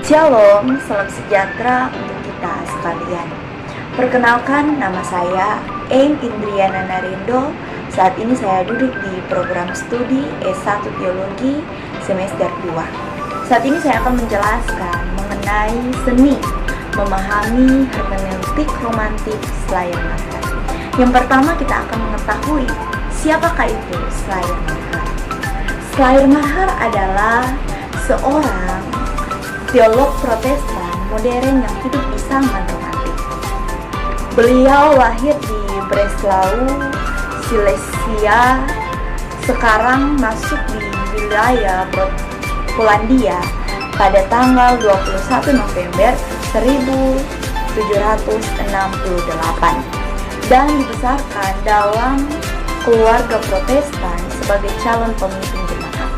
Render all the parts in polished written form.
Shalom, salam sejahtera untuk kita sekalian. Perkenalkan, nama saya Eng Indriana Narindo. Saat ini saya duduk di program studi S1 Teologi semester 2. Saat ini saya akan menjelaskan mengenai seni memahami hermeneutik romantik Schleiermacher. Yang pertama kita akan mengetahui siapakah itu Schleiermacher. Schleiermacher adalah seorang teolog Protestan modern yang hidup di zaman romantik. Beliau lahir di Breslau, Silesia, sekarang masuk di wilayah Polandia pada tanggal 21 November 1768 dan dibesarkan dalam keluarga Protestan sebagai calon pemimpin jemaat.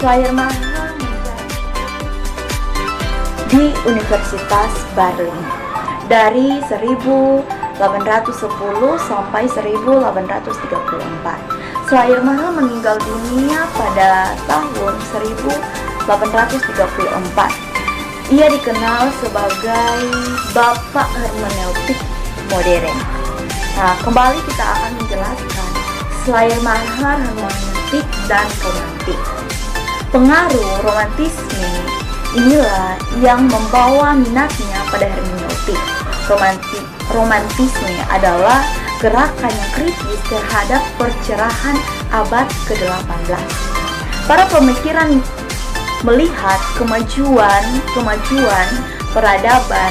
Schleiermacher di Universitas Berlin dari 1810 sampai 1834. Schleiermacher meninggal dunia pada tahun 1834. Ia dikenal sebagai Bapak Hermeneutik modern. Nah, kembali kita akan menjelaskan Schleiermacher hermeneutik dan romantik. Pengaruh romantisme inilah yang membawa minatnya pada hermeneutik. Romantisme adalah gerakan yang kritis terhadap percerahan abad ke-18. Para pemikiran melihat kemajuan peradaban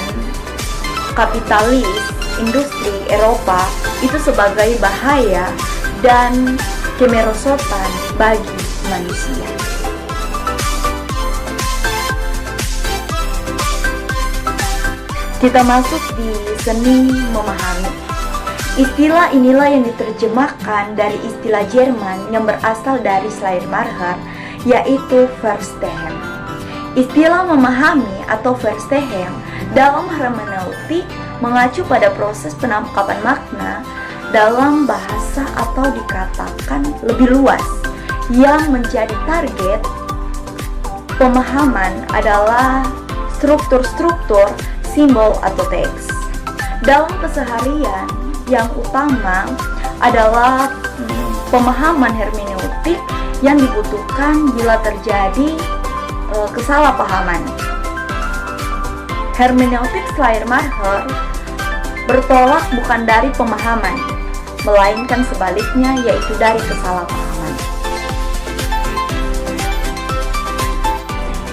kapitalis industri Eropa itu sebagai bahaya dan kemerosotan bagi manusia. Kita masuk di seni memahami. Istilah inilah yang diterjemahkan dari istilah Jerman yang berasal dari Schleiermacher, yaitu Verstehen. Istilah memahami atau Verstehen dalam hermeneutik mengacu pada proses penangkapan makna dalam bahasa atau dikatakan lebih luas. Yang menjadi target pemahaman adalah struktur-struktur simbol atau teks. Dalam keseharian yang utama adalah pemahaman hermeneutik yang dibutuhkan bila terjadi kesalahpahaman. Hermeneutik Schleiermacher bertolak bukan dari pemahaman, melainkan sebaliknya, yaitu dari kesalahpahaman.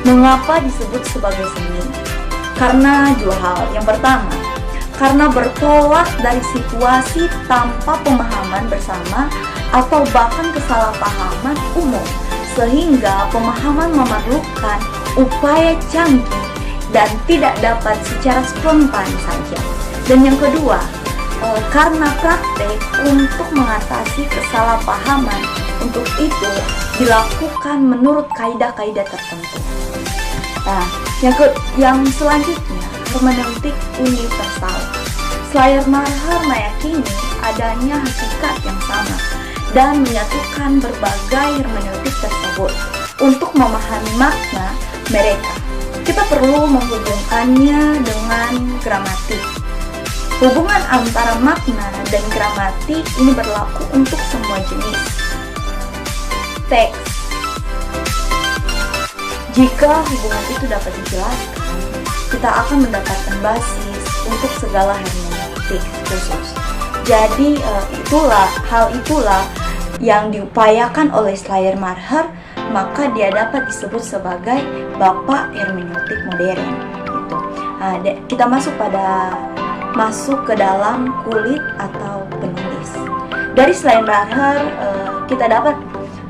Mengapa disebut sebagai seni? Karena dua hal. Yang pertama, karena bertolak dari situasi tanpa pemahaman bersama atau bahkan kesalahpahaman umum, sehingga pemahaman memerlukan upaya canggih dan tidak dapat secara spontan saja. Dan yang kedua, karena praktek untuk mengatasi kesalahpahaman untuk itu dilakukan menurut kaidah-kaidah tertentu. Nah, yang selanjutnya, hermeneutik universal. Schleiermacher meyakini adanya hakikat yang sama dan menyatukan berbagai hermeneutik tersebut. Untuk memahami makna mereka, kita perlu menghubungkannya dengan gramatik. Hubungan antara makna dan gramatik ini berlaku untuk semua jenis teks. Jika hubungan itu dapat dijelaskan, kita akan mendapatkan basis untuk segala hermeneutik khusus. Jadi hal itulah yang diupayakan oleh Schleiermacher, maka dia dapat disebut sebagai Bapak Hermeneutik modern. Gitu. Nah, kita masuk ke dalam kulit atau penulis. Dari Schleiermacher kita dapat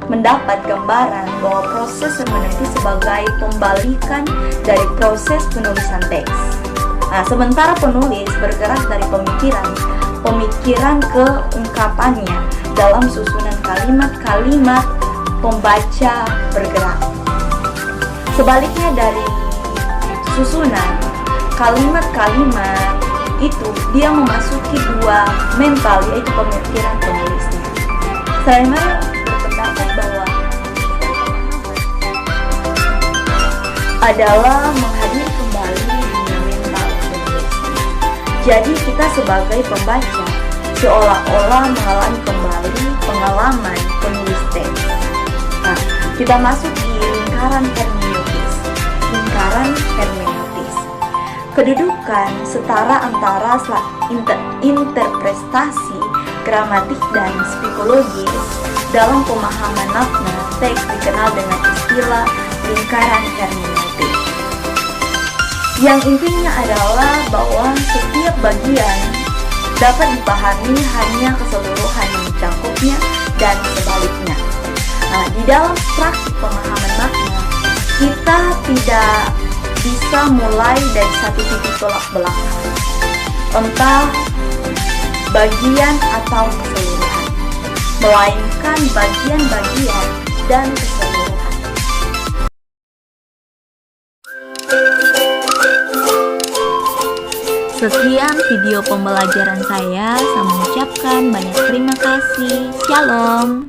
mendapat gambaran bahwa proses hermeneutik sebagai pembalikan dari proses penulisan teks. Nah, sementara penulis bergerak dari pemikiran ke ungkapannya dalam susunan kalimat-kalimat, pembaca bergerak. Sebaliknya dari susunan kalimat-kalimat itu, dia memasuki dua mental, yaitu pemikiran penulisnya. Schleiermacher berpendapat bahwa adalah menghadirkan Jadi kita sebagai pembaca seolah-olah mengalami kembali pengalaman penulis teks. Nah, kita masuk di lingkaran hermeneutis. Lingkaran hermeneutis. Kedudukan setara antara interpretasi, gramatik, dan psikologis dalam pemahaman makna teks dikenal dengan istilah lingkaran hermeneutik. Yang intinya adalah bahwa setiap bagian dapat dipahami hanya keseluruhan yang mencangkupnya dan sebaliknya. Nah, di dalam praktik pemahaman makna, kita tidak bisa mulai dari satu titik tolak belakang, entah bagian atau keseluruhan, melainkan bagian-bagian dan keseluruhan. Sekian video pembelajaran saya mengucapkan banyak terima kasih. Shalom.